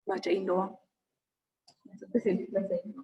bacain doang. Bacain.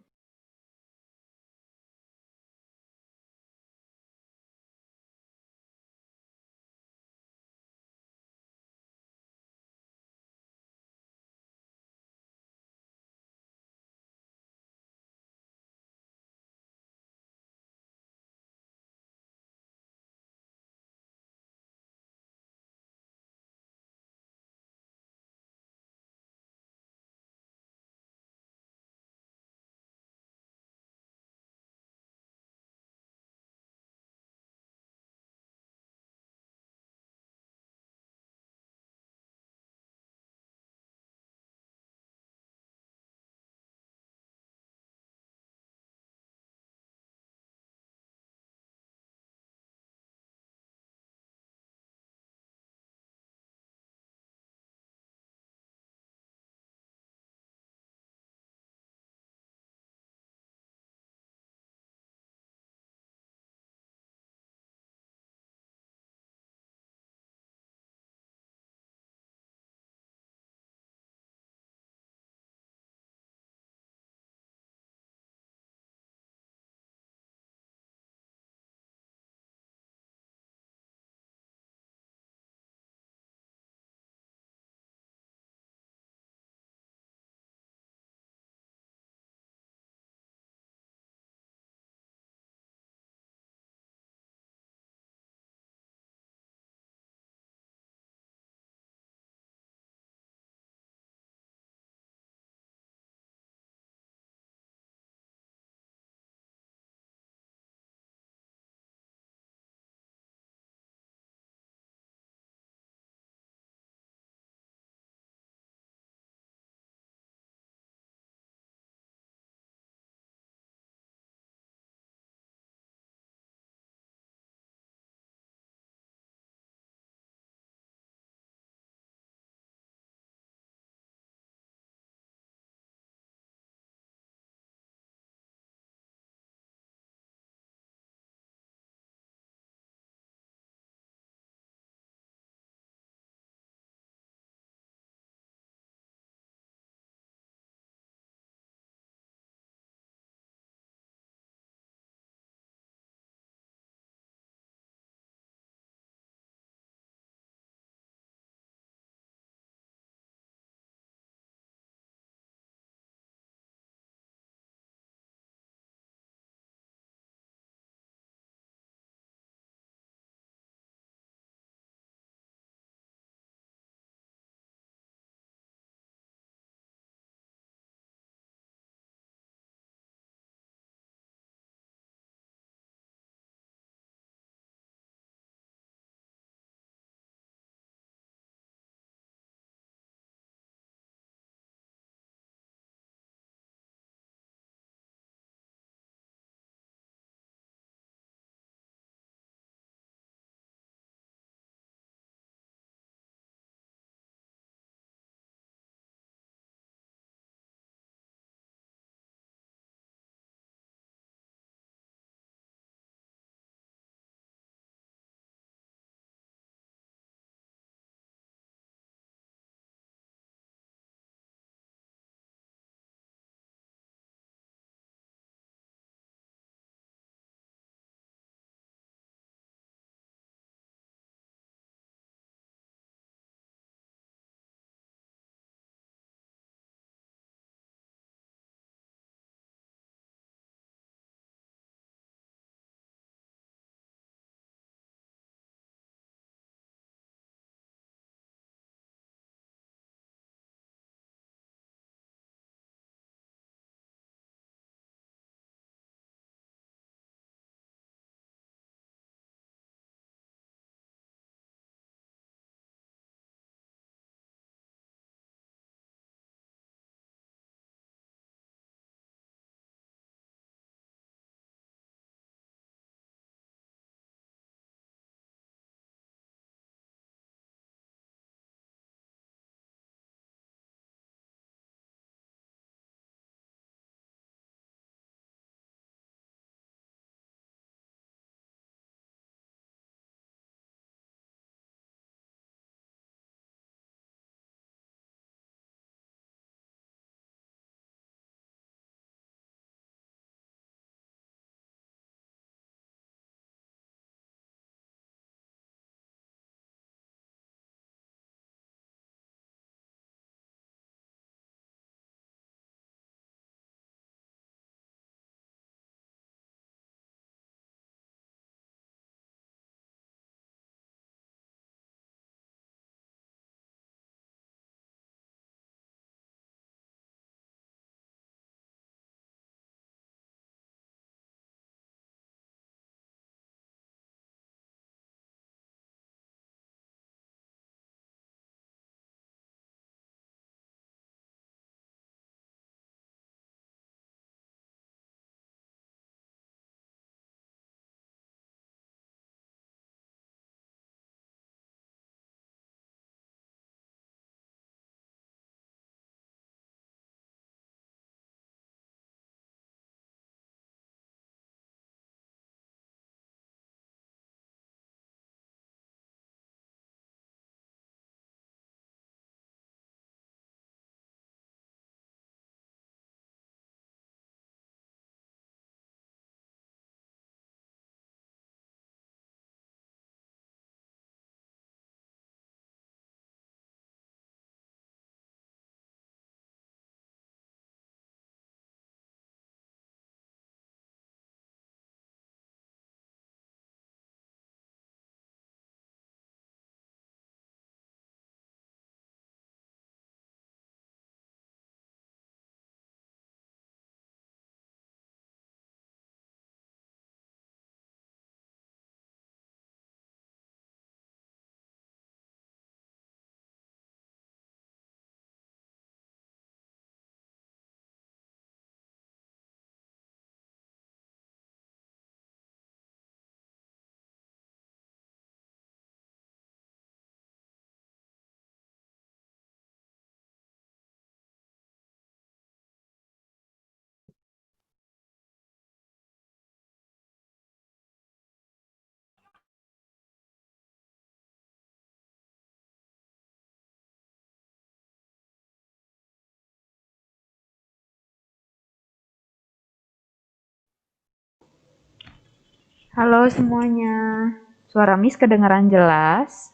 Halo semuanya, suara Miss kedengaran jelas?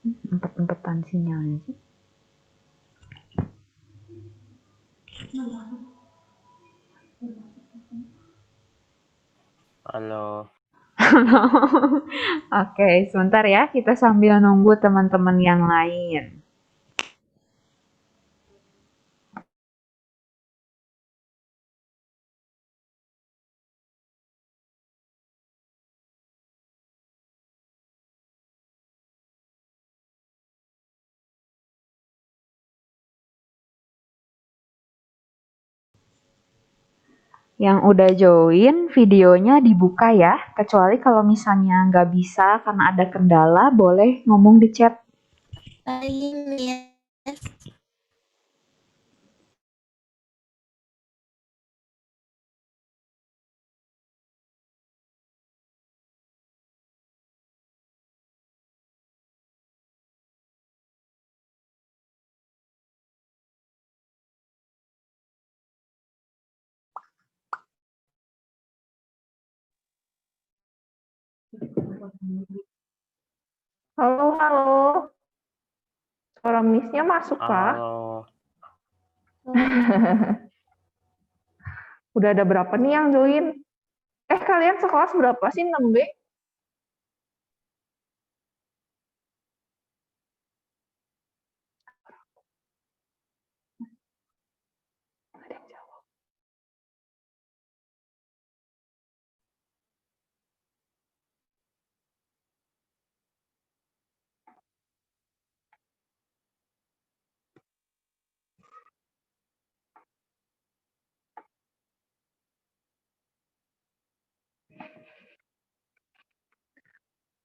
Empet-empetan sinyalnya sih. Halo. Oke, sebentar ya, kita sambil nunggu teman-teman yang lain. Yang udah join, videonya dibuka ya, kecuali kalau misalnya nggak bisa karena ada kendala, boleh ngomong di chat. Yes. Halo, halo. Suara Miss-nya masuk, Kak? Halo. Udah ada berapa nih yang join? Kalian sekelas berapa sih, 6B? Ada yang jawab.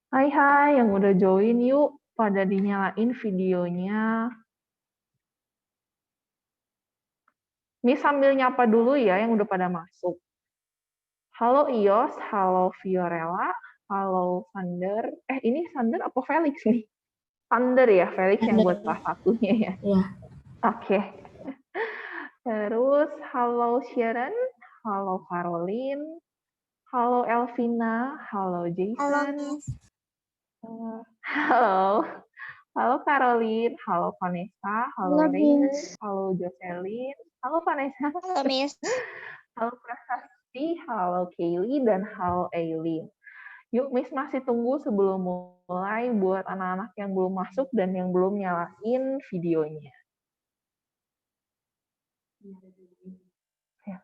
Hai, yang udah join yuk. Pada dinyalain videonya. Ini sambil nyapa dulu ya yang udah pada masuk. Halo Ios, halo Fiorella, halo Sander. Ini Sander apa Felix nih? Sander ya, Felix yang buat kelas satunya ya. Iya. Oke. Terus halo Sharon, halo Caroline, halo Elvina, halo Jason. Halo, Miss. Halo. Halo Caroline, halo Vanessa, halo Halo, Rainer, Miss. halo Jocelyn, halo Vanessa, Halo, Miss. halo Prasasti, halo Kaylee, dan halo Aileen. Yuk, Miss masih tunggu sebelum mulai buat anak-anak yang belum masuk dan yang belum nyalain videonya. Ya.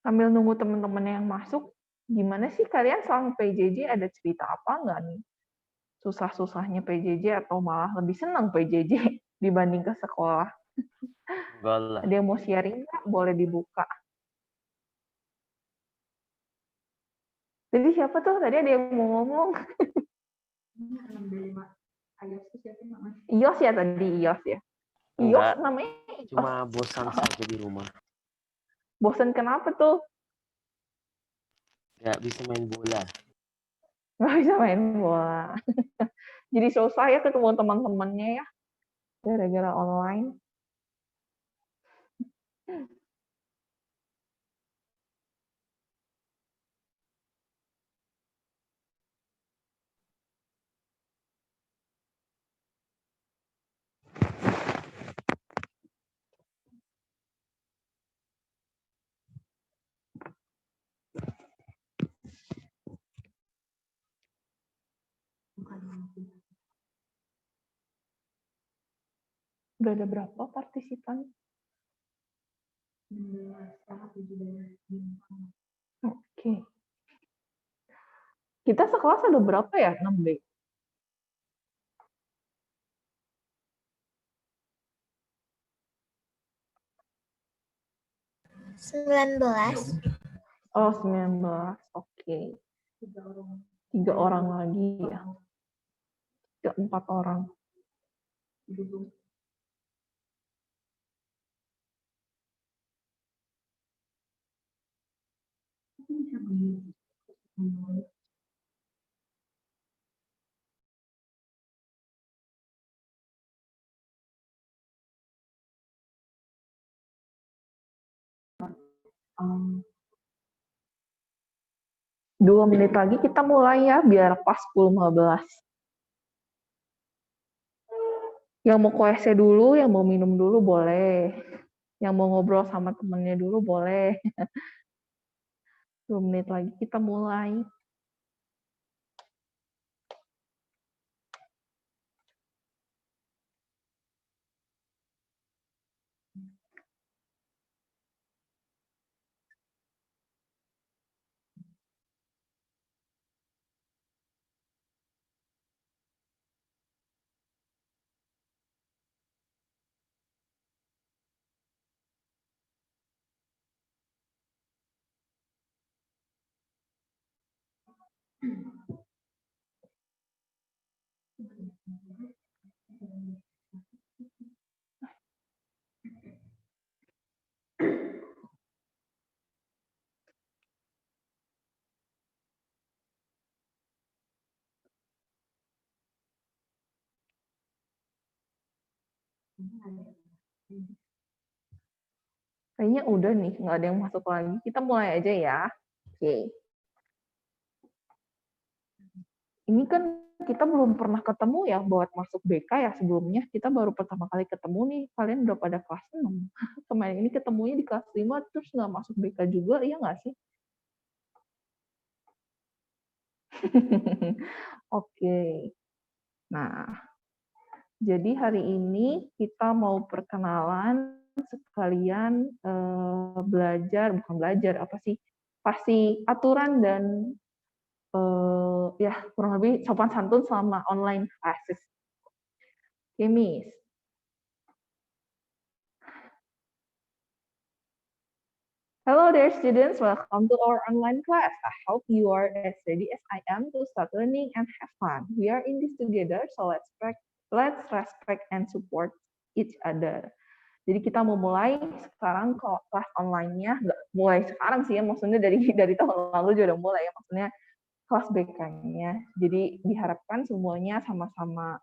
Sambil nunggu teman-teman yang masuk, gimana sih kalian selama PJJ ada cerita apa nggak nih? Susah-susahnya PJJ atau malah lebih senang PJJ dibanding ke sekolah? Enggak lah. Ada yang mau sharing nggak? Boleh dibuka. Jadi siapa tuh? Tadi ada yang mau ngomong. Ios ya tadi, Ios ya? Ios Enggak. namanya? Cuma bosan saja di rumah. Bosan kenapa tuh? Nggak bisa main bola. Nggak bisa main bola. Jadi susah ya ketemu teman-temannya ya? Gara-gara online. Udah ada berapa partisipan? Oke. Kita sekelas ada berapa ya? 6B? Sembilan belas. Oh, 19. Oke. 3 orang lagi ya? 4 orang. 2 menit lagi kita mulai ya, biar pas 10.15. Yang mau ke WC dulu, yang mau minum dulu boleh. Yang mau ngobrol sama temennya dulu boleh. 2 menit lagi kita mulai. Kayaknya udah nih, nggak ada yang masuk lagi. Kita mulai aja ya. Oke. Ini kan kita belum pernah ketemu ya buat masuk BK ya sebelumnya. Kita baru pertama kali ketemu nih. Kalian udah pada kelas 6. Kemarin ini ketemunya di kelas 5, terus nggak masuk BK juga, iya nggak sih? Oke. Nah, jadi hari ini kita mau perkenalan sekalian bukan belajar, apa sih? Pasti aturan dan ya kurang lebih sopan santun selama online classes. Oke, Miss. Hello there, students. Welcome to our online class. I hope you are as ready as I am to start learning and have fun. We are in this together, so let's respect and support each other. Jadi kita mau mulai sekarang kelas online-nya, nggak mulai sekarang sih ya, maksudnya dari tahun lalu juga udah mulai ya, maksudnya kelas BK-nya. Jadi diharapkan semuanya sama-sama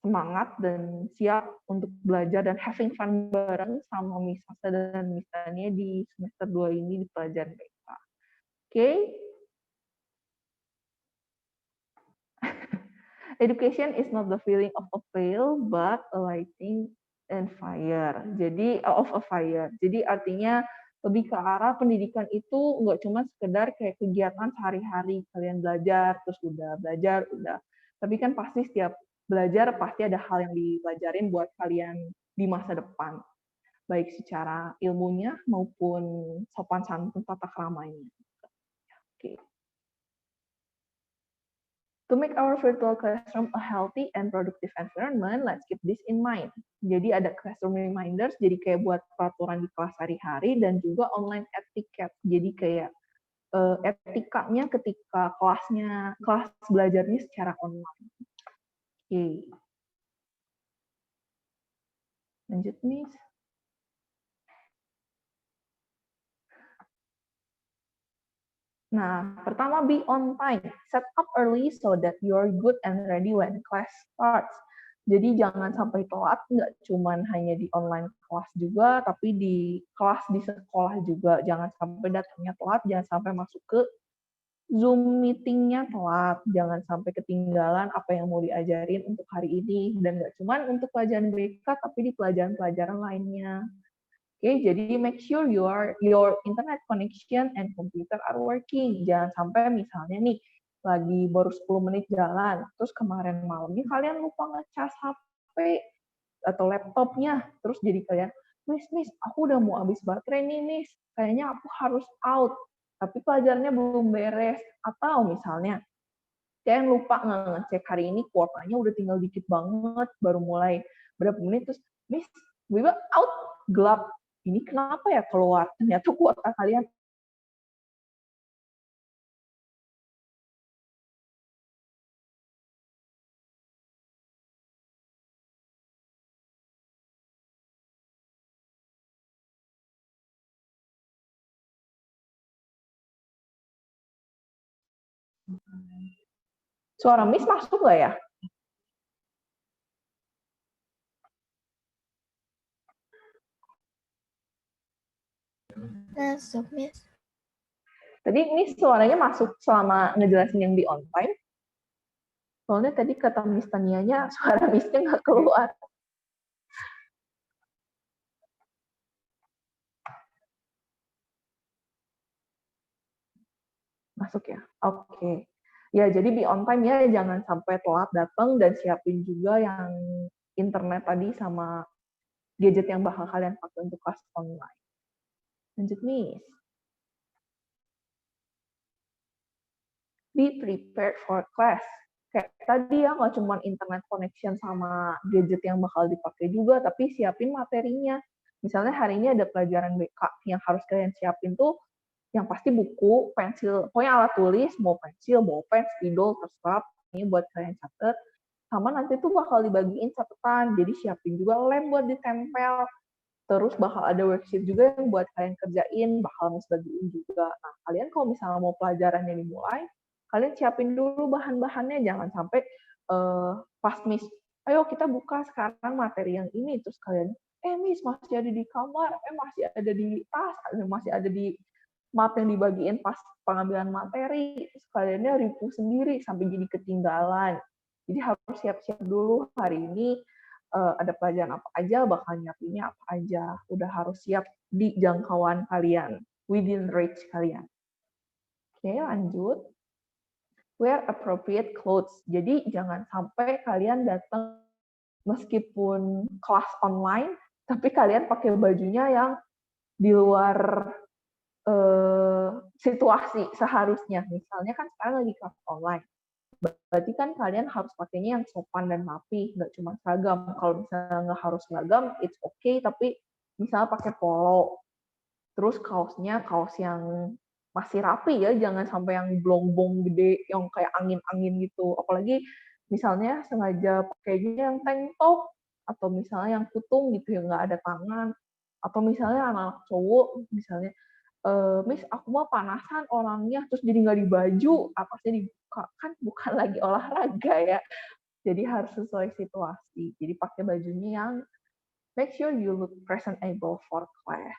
semangat dan siap untuk belajar dan having fun bareng sama Miss Asa dan Miss Tania di semester 2 ini di pelajaran BK. Oke? Education is not the feeling of a fail, but a lighting and fire. Jadi, of a fire. Jadi artinya lebih ke arah pendidikan itu nggak cuma sekedar kayak kegiatan sehari-hari. Kalian belajar, terus udah belajar, udah. Tapi kan pasti setiap belajar pasti ada hal yang dipelajarin buat kalian di masa depan. Baik secara ilmunya maupun sopan santun tata keramanya. Oke. To make our virtual classroom a healthy and productive environment, let's keep this in mind. Jadi ada classroom reminders, jadi kayak buat peraturan di kelas sehari-hari dan juga online etiquette. Jadi kayak etikanya ketika kelas belajarnya secara online. Oke. Lanjut, Miss. Nah, pertama be on time. Set up early so that you're good and ready when class starts. Jadi jangan sampai telat, nggak cuma hanya di online kelas juga, tapi di kelas di sekolah juga. Jangan sampai datangnya telat, jangan sampai masuk ke Zoom meeting-nya telat, jangan sampai ketinggalan apa yang mau diajarin untuk hari ini. Dan nggak cuma untuk pelajaran BK, tapi di pelajaran-pelajaran lainnya. Oke, jadi make sure your internet connection and computer are working. Jangan sampai misalnya nih, lagi baru 10 menit jalan, terus kemarin malamnya kalian lupa ngecas HP atau laptopnya, terus jadi kalian, Miss, aku udah mau habis baterai nih, Miss. Kayaknya aku harus out, tapi pelajarannya belum beres. Atau misalnya, kalian lupa ngecek hari ini kuotanya udah tinggal dikit banget, baru mulai berapa menit, terus, Miss, tiba out, gelap. Ini kenapa ya keluar? Ternyata kuota kalian Suara Miss masuk nggak ya? Masuk, Miss. Tadi Miss suaranya masuk selama ngejelasin yang di on time. Soalnya tadi kata Miss Tanianya suara Miss-nya nggak keluar. Masuk ya? Oke. Ya, jadi be on time ya, jangan sampai telat datang dan siapin juga yang internet tadi sama gadget yang bakal kalian pakai untuk kelas online. Lanjut, Miss. Be prepared for class. Kayak tadi ya, nggak cuma internet connection sama gadget yang bakal dipakai juga, tapi siapin materinya. Misalnya hari ini ada pelajaran BK yang harus kalian siapin tuh yang pasti buku, pensil, pokoknya alat tulis, mau pensil, bolpen, spidol, terserah, ini buat kalian catat. Sama nanti tuh bakal dibagiin catatan, jadi siapin juga lem buat ditempel. Terus bakal ada worksheet juga yang buat kalian kerjain, bakal Miss bagiin juga. Nah, kalian kalau misalnya mau pelajarannya dimulai, kalian siapin dulu bahan-bahannya, jangan sampai pas Miss, ayo kita buka sekarang materi yang ini, terus kalian, Miss masih ada di kamar, masih ada di tas, masih ada di map yang dibagiin pas pengambilan materi, terus kaliannya ripuh sendiri sampai jadi ketinggalan. Jadi harus siap-siap dulu hari ini ada pelajaran apa aja, bakal nyiapinnya apa aja. Udah harus siap di jangkauan kalian, within reach kalian. Oke, lanjut. Wear appropriate clothes. Jadi jangan sampai kalian datang meskipun kelas online, tapi kalian pakai bajunya yang di luar situasi seharusnya. Misalnya kan sekarang lagi kelas online. Berarti kan kalian harus pakainya yang sopan dan rapi, nggak cuma seragam. Kalau misalnya nggak harus seragam, it's okay, tapi misalnya pakai polo, terus kaosnya kaos yang masih rapi ya, jangan sampai yang blong-blong gede, yang kayak angin-angin gitu. Apalagi misalnya sengaja pakainya yang tank top, atau misalnya yang kutung gitu, yang nggak ada tangan. Atau misalnya anak-anak cowok, misalnya Miss, aku mah panasan orangnya, terus jadi nggak di baju, atasnya dibuka. Kan bukan lagi olahraga ya. Jadi harus sesuai situasi. Jadi pakai bajunya yang make sure you look presentable for class.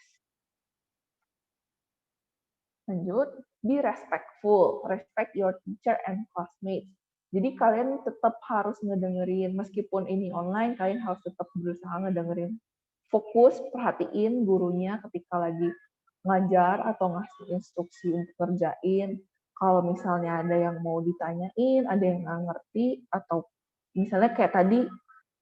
Lanjut, be respectful. Respect your teacher and classmates. Jadi kalian tetap harus ngedengerin, meskipun ini online, kalian harus tetap berusaha ngedengerin. Fokus, perhatiin gurunya ketika lagi ngajar atau ngasih instruksi untuk kerjain. Kalau misalnya ada yang mau ditanyain, ada yang nggak ngerti, atau misalnya kayak tadi,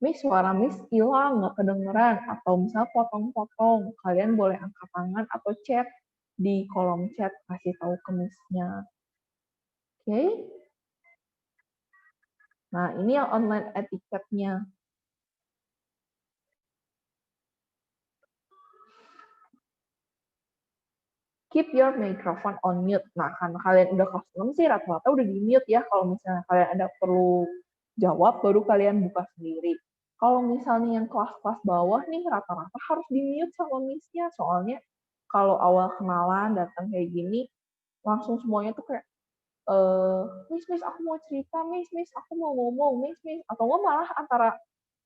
Miss, suara Miss hilang, nggak kedengeran, atau misalnya potong-potong, kalian boleh angkat tangan atau chat di kolom chat, kasih tahu ke Miss-nya. Oke? Nah, ini yang online etiquette-nya. Keep your microphone on mute. Nah, karena kalian udah kelas 6 sih, rata-rata udah di mute ya. Kalau misalnya kalian ada perlu jawab, baru kalian buka sendiri. Kalau misalnya yang kelas-kelas bawah nih, rata-rata harus di mute sama Miss-nya. Soalnya kalau awal kenalan, datang kayak gini, langsung semuanya tuh kayak, Miss, aku mau cerita, Miss, aku mau ngomong, Miss. Atau nggak malah antara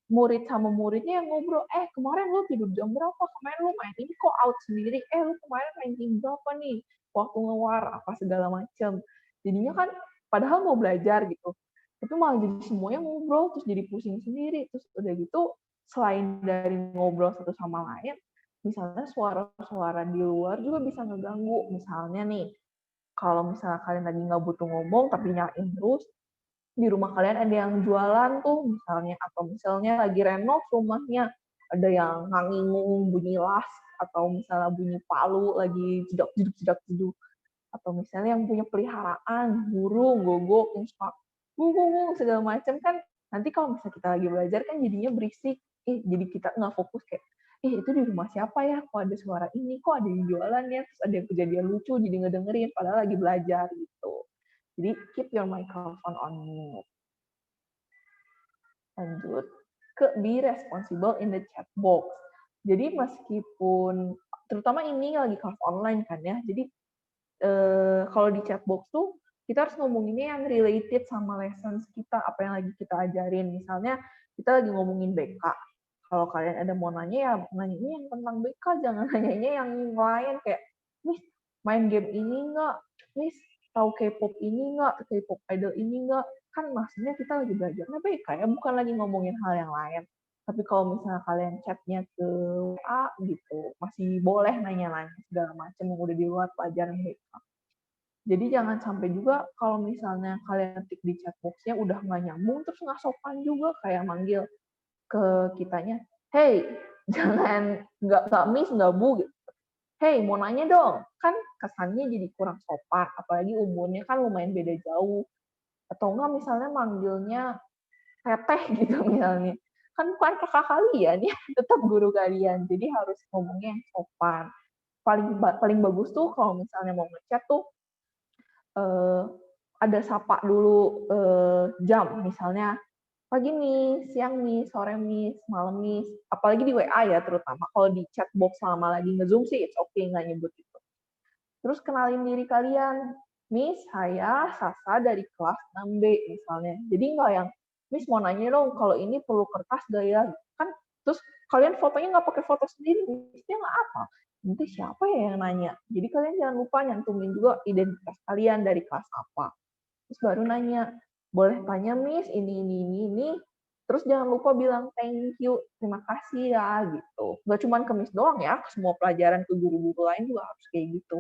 murid sama muridnya yang ngobrol, kemarin lu tidur jam berapa? Kemarin lu main ini kok out sendiri? Lu kemarin main game berapa nih? Waktu ngewar apa segala macam. Jadinya kan padahal mau belajar gitu. Tapi malah jadi semuanya ngobrol terus jadi pusing sendiri. Terus udah gitu selain dari ngobrol satu sama lain, misalnya suara-suara di luar juga bisa ngeganggu. Misalnya nih, kalau misalnya kalian lagi nggak butuh ngomong tapi nyalain terus, di rumah kalian ada yang jualan tuh misalnya, atau misalnya lagi renov rumahnya, ada yang ngangingung bunyi las, atau misalnya bunyi palu lagi jedak jeduk, atau misalnya yang punya peliharaan burung gogok yang suka guguk segala macam kan, nanti kalau misalnya kita lagi belajar kan jadinya berisik, jadi kita nggak fokus kayak itu di rumah siapa ya, kok ada suara ini, kok ada yang jualan ya, terus ada yang kejadian lucu jadi ngedengerin padahal lagi belajar gitu. Jadi keep your microphone on mute. Lanjut ke be responsible in the chat box. Jadi meskipun, terutama ini lagi kelas online kan ya, jadi kalau di chat box tuh kita harus ngomonginnya yang related sama lessons kita, apa yang lagi kita ajarin. Misalnya kita lagi ngomongin BK. Kalau kalian ada mau nanya ya nanyanya yang tentang BK, jangan nanyanya yang lain kayak, Miss main game ini nggak? Miss tahu K-pop ini nggak? K-pop idol ini nggak? Kan maksudnya kita lagi belajarnya BK ya, bukan lagi ngomongin hal yang lain. Tapi kalau misalnya kalian chatnya ke WA gitu, masih boleh nanya-nanya segala macam yang udah di luar pelajaran BK. Jadi jangan sampai juga kalau misalnya kalian ketik di chat box-nya udah nggak nyambung, terus nggak sopan juga kayak manggil ke kitanya, hey, jangan nggak miss, nggak bu, gitu. Hey, mau nanya dong, kan kesannya jadi kurang sopan, apalagi umurnya kan lumayan beda jauh. Atau enggak misalnya manggilnya teteh gitu misalnya. Kan bukan kakak kalian ya, tetap guru kalian. Jadi harus ngomongnya yang sopan. Paling bagus tuh kalau misalnya mau ngechat tuh ada sapa dulu jam, misalnya pagi nih, siang nih, sore nih, malam nih, apalagi di WA ya terutama. Kalau di chat box selama lagi nge-zoom sih it's okay nggak nyebut itu. Terus kenalin diri kalian, Miss, saya Sasa dari kelas 6B misalnya. Jadi nggak yang, Miss mau nanya dong, kalau ini perlu kertas gak ya? Kan terus kalian fotonya nggak pakai foto sendiri, Missnya nggak apa. Nanti siapa ya yang nanya? Jadi kalian jangan lupa nyantumin juga identitas kalian dari kelas apa. Terus baru nanya, boleh tanya Miss, ini. Terus jangan lupa bilang thank you, terima kasih ya, gitu. Nggak cuma ke Miss doang ya, ke semua pelajaran, ke guru-guru lain juga harus kayak gitu.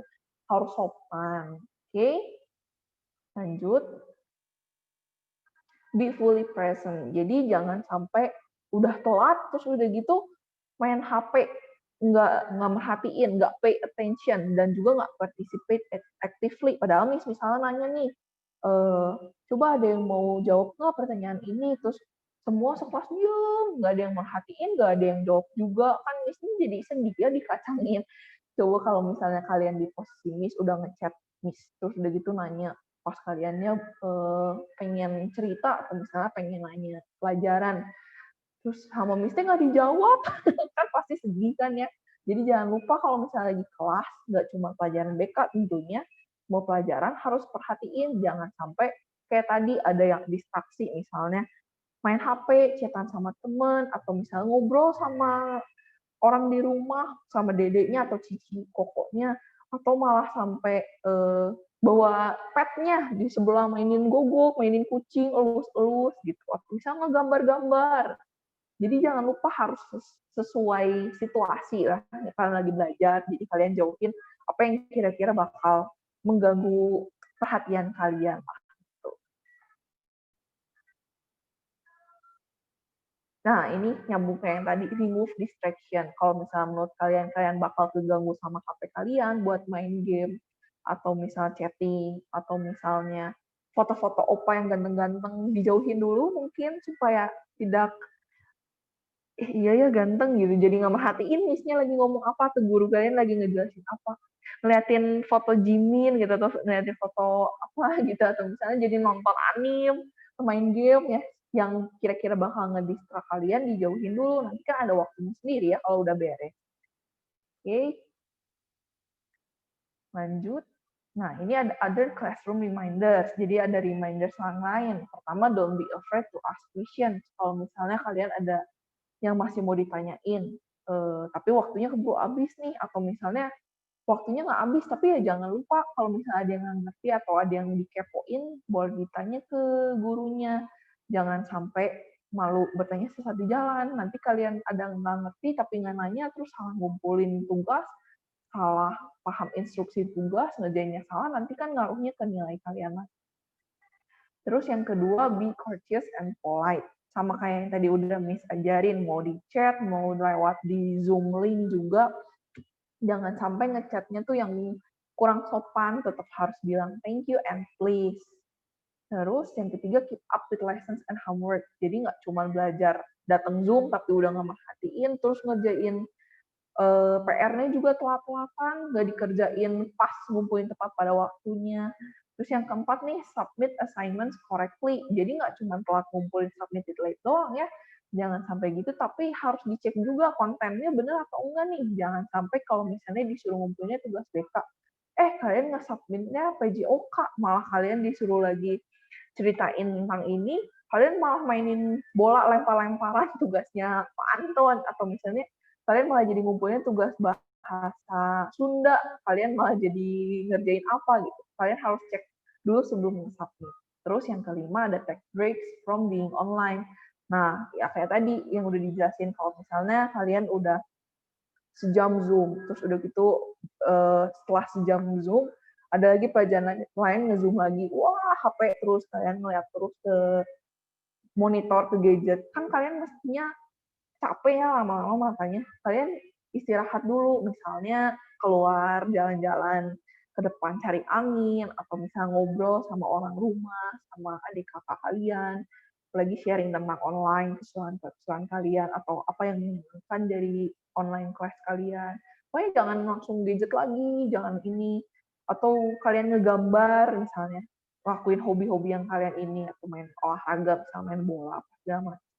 Harus sopan. Oke? Lanjut. Be fully present. Jadi jangan sampai udah telat, terus udah gitu main HP, nggak merhatiin, nggak pay attention, dan juga nggak participate actively. Padahal misalnya nanya nih, coba ada yang mau jawab nggak pertanyaan ini, terus semua sekelas diam, nggak ada yang merhatiin, nggak ada yang jawab juga, kan Miss jadi sedih ya dikacangin. Coba kalau misalnya kalian di posisi Miss udah ngechat Miss, terus udah gitu nanya, pas kaliannya pengen cerita atau misalnya pengen nanya pelajaran, terus sama Miss-nya nggak dijawab, kan pasti sedih kan ya. Jadi jangan lupa kalau misalnya lagi kelas, nggak cuma pelajaran BK tentunya, mau pelajaran harus perhatiin, jangan sampai kayak tadi ada yang distraksi, misalnya main HP, chatan sama temen, atau misalnya ngobrol sama orang di rumah, sama dedeknya atau cici kokoknya, atau malah sampai bawa petnya di sebelah mainin gogok, mainin kucing, elus-elus gitu, atau misalnya ngegambar-gambar. Jadi jangan lupa harus sesuai situasi lah, kalian lagi belajar, jadi kalian jauhin apa yang kira-kira bakal mengganggu perhatian kalian. Nah, ini nyambung kayak yang tadi, remove distraction. Kalau misalnya menurut kalian, kalian bakal keganggu sama HP kalian buat main game, atau misalnya chatting, atau misalnya foto-foto opa yang ganteng-ganteng, dijauhin dulu mungkin supaya tidak, iya ya ganteng gitu, jadi nggak merhatiin Miss-nya lagi ngomong apa, atau guru kalian lagi ngejelasin apa. Ngeliatin foto Jimin gitu, atau ngeliatin foto apa gitu, atau misalnya jadi nonton anime, main game ya, yang kira-kira bakal ngedistrak kalian dijauhin dulu, nanti kan ada waktunya sendiri ya kalau udah beres. Oke, lanjut. Nah, ini ada other classroom reminders. Jadi ada reminders yang lain. Pertama, don't be afraid to ask questions. Kalau misalnya kalian ada yang masih mau ditanyain, tapi waktunya keburu habis nih, atau misalnya waktunya nggak habis, tapi ya jangan lupa kalau misalnya ada yang nggak ngerti atau ada yang dikepoin, boleh ditanya ke gurunya. Jangan sampai malu bertanya sesat di jalan, nanti kalian ada nggak ngerti tapi nggak nanya, terus salah ngumpulin tugas, salah paham instruksi tugas, ngerjainnya salah, nanti kan ngaruhnya ke nilai kalian. Terus yang kedua, be courteous and polite. Sama kayak yang tadi udah Miss ajarin, mau di chat, mau lewat di Zoom link juga, jangan sampai ngechatnya tuh yang kurang sopan, tetap harus bilang thank you and please. Terus yang ketiga, keep up with lessons and homework. Jadi nggak cuma belajar datang Zoom, tapi udah nggak merhatiin, terus ngerjain PR-nya juga telat-telatan, nggak dikerjain pas, ngumpulin tepat pada waktunya. Terus yang keempat nih, submit assignments correctly. Jadi nggak cuma telat ngumpulin submitted late doang ya, jangan sampai gitu, tapi harus dicek juga kontennya bener atau enggak nih. Jangan sampai kalau misalnya disuruh ngumpulinnya tugas BK, kalian nge-submit-nya PJOK, malah kalian disuruh lagi ceritain tentang ini, kalian malah mainin bola lempar-lemparan tugasnya Pak Anton, atau misalnya kalian malah jadi ngumpulnya tugas bahasa Sunda, kalian malah jadi ngerjain apa gitu. Kalian harus cek dulu sebelum submit. Terus yang kelima ada take breaks from being online. Nah, ya kayak tadi yang udah dijelasin, kalau misalnya kalian udah sejam Zoom, terus udah gitu setelah sejam Zoom, ada lagi pelajaran lain nge-Zoom lagi, wah HP terus, kalian ngeliat terus ke monitor, ke gadget, kan kalian mestinya capek ya lama-lama matanya, kalian istirahat dulu, misalnya keluar jalan-jalan ke depan cari angin, atau misalnya ngobrol sama orang rumah, sama adik kakak kalian, apalagi sharing tentang online, kesalahan-kesalahan kalian, atau apa yang diinginkan dari online class kalian. Pokoknya jangan langsung gadget lagi, jangan ini. Atau kalian ngegambar misalnya, lakuin hobi-hobi yang kalian ini, atau main olahraga, misalnya main bola, segala macam.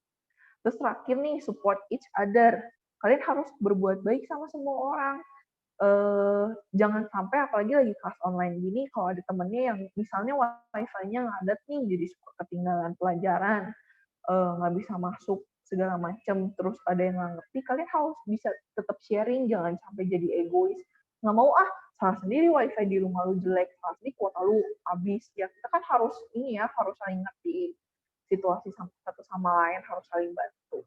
Terus terakhir nih, support each other. Kalian harus berbuat baik sama semua orang. Jangan sampai apalagi lagi kelas online gini, kalau ada temennya yang misalnya wifi-nya ngadet nih, jadi suka ketinggalan pelajaran, nggak bisa masuk segala macam, terus ada yang nggak ngerti, kalian harus bisa tetap sharing, jangan sampai jadi egois. Nggak mau salah sendiri wifi di rumah lu jelek, salah sendiri kuota lu habis. Ya kita kan harus ini ya, harus saling ngerti situasi satu sama lain, harus saling bantu.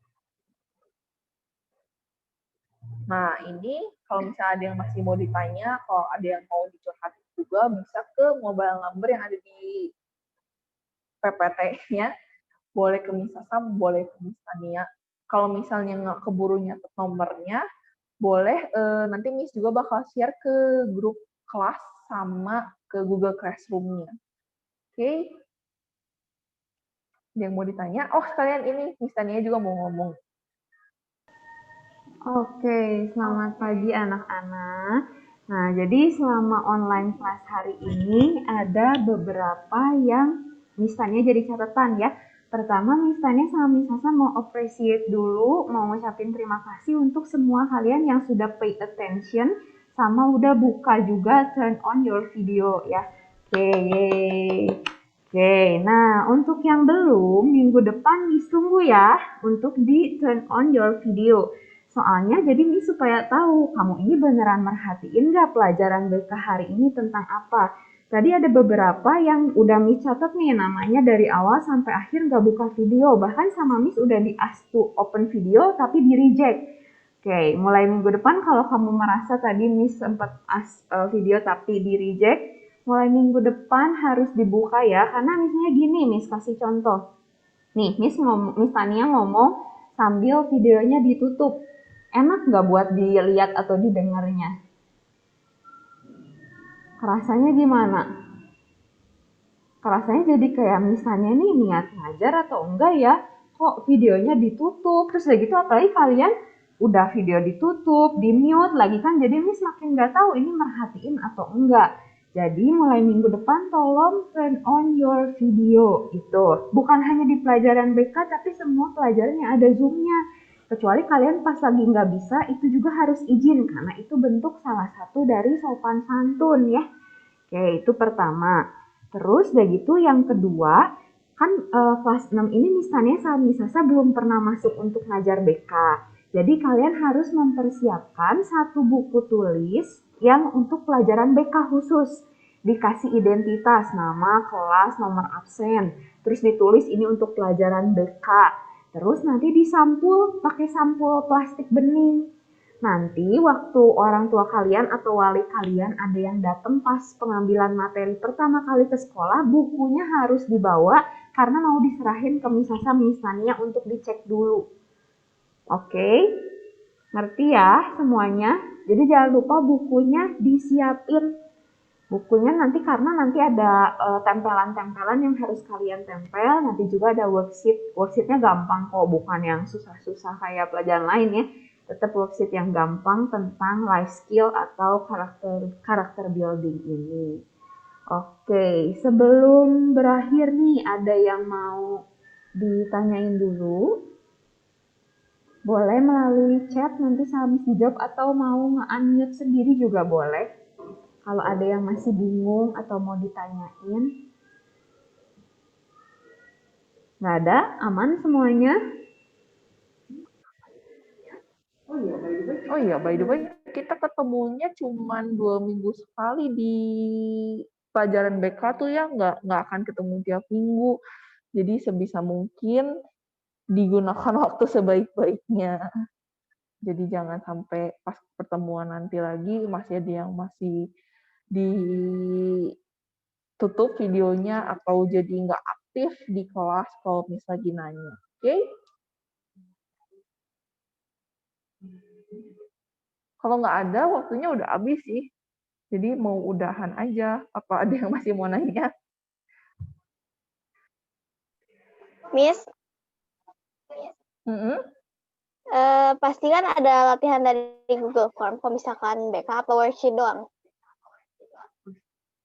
Nah, ini kalau misalnya ada yang masih mau ditanya, kalau ada yang mau dicurhatin juga, bisa ke mobile number yang ada di PPT-nya. Boleh ke Miss Sasa, boleh ke Miss Tania. Kalau misalnya nggak keburu nyatet nomornya, boleh nanti Miss juga bakal share ke grup kelas sama ke Google Classroom-nya. Oke? Yang mau ditanya? Oh, sekalian ini Miss Tania juga mau ngomong. Oke, selamat pagi anak-anak. Nah, jadi selama online class hari ini ada beberapa yang Miss Tania jadi catatan ya. Pertama, Miss Tania sama Miss Sasa mau appreciate dulu, mau ngucapin terima kasih untuk semua kalian yang sudah pay attention sama udah buka juga turn on your video ya. Oke, yeay. Oke, nah untuk yang belum, minggu depan Miss tunggu ya untuk di turn on your video. Soalnya jadi Miss supaya tahu kamu ini beneran merhatiin nggak pelajaran BK hari ini tentang apa. Tadi ada beberapa yang udah Miss catat nih namanya dari awal sampai akhir nggak buka video. Bahkan sama Miss udah di ask to open video tapi di reject. Oke, mulai minggu depan kalau kamu merasa tadi Miss sempat ask video tapi di reject, mulai minggu depan harus dibuka ya, karena misalnya gini, Miss kasih contoh. Nih, Miss Tania ngomong sambil videonya ditutup. Enak nggak buat dilihat atau didengarnya? Rasanya gimana? Rasanya jadi kayak misalnya nih niat ngajar atau enggak ya? Kok videonya ditutup? Terus udah gitu apalagi kalian udah video ditutup, di mute lagi kan, jadi Miss makin nggak tahu ini merhatiin atau enggak. Jadi mulai minggu depan tolong turn on your video itu. Bukan hanya di pelajaran BK tapi semua pelajaran yang ada Zoom-nya. Kecuali kalian pas lagi nggak bisa itu juga harus izin karena itu bentuk salah satu dari sopan santun ya. Oke, itu pertama. Terus udah gitu yang kedua, kan kelas 6 ini misalnya sama Miss Sasa belum pernah masuk untuk ngajar BK. Jadi kalian harus mempersiapkan satu buku tulis yang untuk pelajaran BK khusus. Dikasih identitas, nama, kelas, nomor absen. Terus ditulis ini untuk pelajaran BK. Terus nanti disampul pakai sampul plastik bening. Nanti waktu orang tua kalian atau wali kalian ada yang datang pas pengambilan materi pertama kali ke sekolah, bukunya harus dibawa karena mau diserahin ke Miss Sasa, Miss Tania untuk dicek dulu. Oke, ngerti ya semuanya? Jadi jangan lupa bukunya disiapin. Bukunya nanti karena nanti ada tempelan-tempelan yang harus kalian tempel, nanti juga ada worksheet. Worksheetnya gampang kok, bukan yang susah-susah kayak pelajaran lain ya. Tetap worksheet yang gampang tentang life skill atau karakter building ini. Oke, sebelum berakhir nih ada yang mau ditanyain dulu? Boleh melalui chat nanti Miss dijawab atau mau nge-unmute sendiri juga boleh. Kalau ada yang masih bingung atau mau ditanyain, nggak ada, aman semuanya. Oh iya, by the way, kita ketemunya cuman 2 minggu sekali di pelajaran BK tuh ya, nggak akan ketemu tiap minggu. Jadi sebisa mungkin digunakan waktu sebaik-baiknya. Jadi jangan sampai pas pertemuan nanti lagi masih ada yang masih ditutup videonya atau jadi nggak aktif di kelas kalau misalnya nanya. Oke? Kalau nggak ada, waktunya udah habis sih. Jadi mau udahan aja. Apa ada yang masih mau nanya? Miss, pasti kan ada latihan dari Google Form, kalau misalkan BK atau worksheet doang.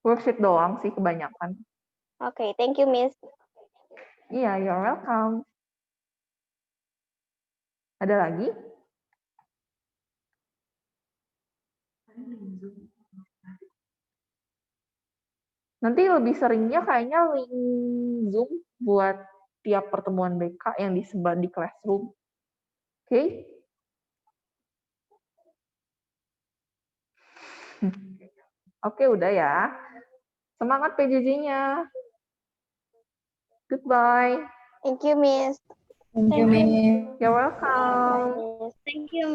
Worksheet doang sih kebanyakan. Oke, thank you, Miss. Iya, you're welcome. Ada lagi? Nanti lebih seringnya kayaknya link Zoom buat tiap pertemuan BK yang disebar di Classroom. Oke? Oke, udah ya. Semangat PJJ-nya. Goodbye. Thank you, Miss. Thank you, Miss. You're welcome. Miss. Thank you.